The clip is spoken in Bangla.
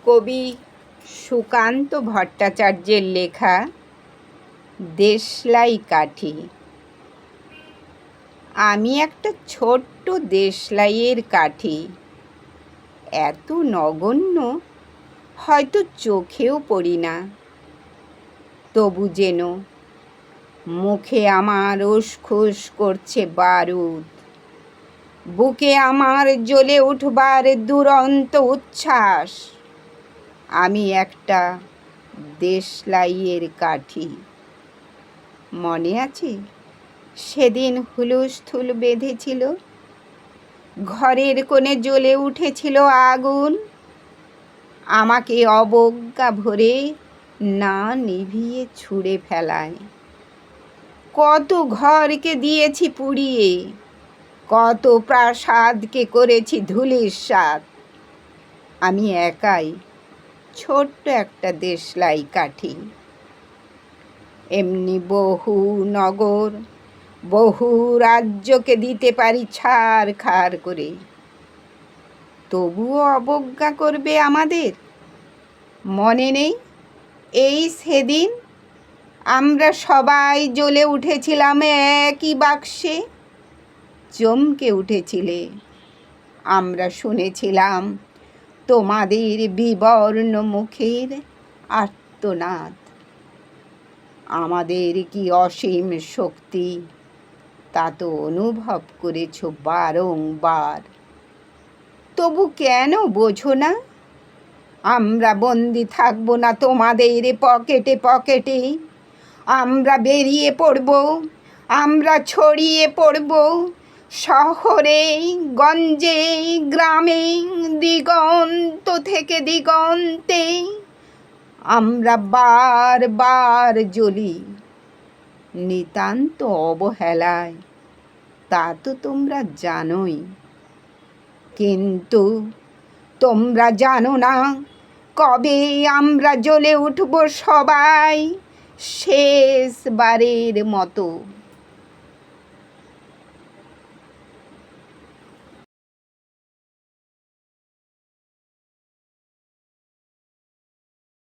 কবি সুকান্ত ভট্টাচার্যের লেখা দেশলাই কাঠি। আমি একটা ছোট্ট দেশলাইয়ের কাঠি, এত নগণ্য হয়তো চোখেও পড়ি না, তবু যেন মুখে আমার উসখুস করছে বারুদ, বুকে আমার জ্বলে উঠবার দুরন্ত উচ্ছ্বাস। আমি একটা দেশলাইয়ের কাঠি। মনে আছে সেদিন হুলস্থুল বেঁধেছিল, ঘরের কোণে জ্বলে উঠেছিল আগুন, আমাকে অবজ্ঞা ভরে না নিভিয়ে ছুঁড়ে ফেলায়। কত ঘরকে দিয়েছি পুড়িয়ে, কত প্রাসাদকে করেছি ধূলিসাৎ। আমি একাই ছোট্ট একটা দেশলাই কাঠি। এমনি বহু নগর, বহু রাজ্যকে দিতে পারি ছারখার করে, তবুও অবজ্ঞা করবে আমাদের। মনে নেই এই সেদিন আমরা সবাই জ্বলে উঠেছিলাম একই বাক্সে? চমকে উঠেছিলে, আমরা শুনেছিলাম তোমাদের বিবর্ণ মুখের আর্তনাদ। আমাদের কি অসীম শক্তি তা তো অনুভব করেছ বারংবার, তবু কেন বোঝো না? আমরা বন্দি থাকবো না তোমাদের পকেটে পকেটে, আমরা বেরিয়ে পড়ব, আমরা ছড়িয়ে পড়ব শহরে গঞ্জে গ্রামে, দিগন্ত থেকে দিগন্তে। আমরা বারবার জ্বলি নিতান্ত অবহেলায়, তা তো তোমরা জানোই। কিন্তু তোমরা জানো না কবে আমরা জ্বলে উঠব সবাই শেষবারের মতো।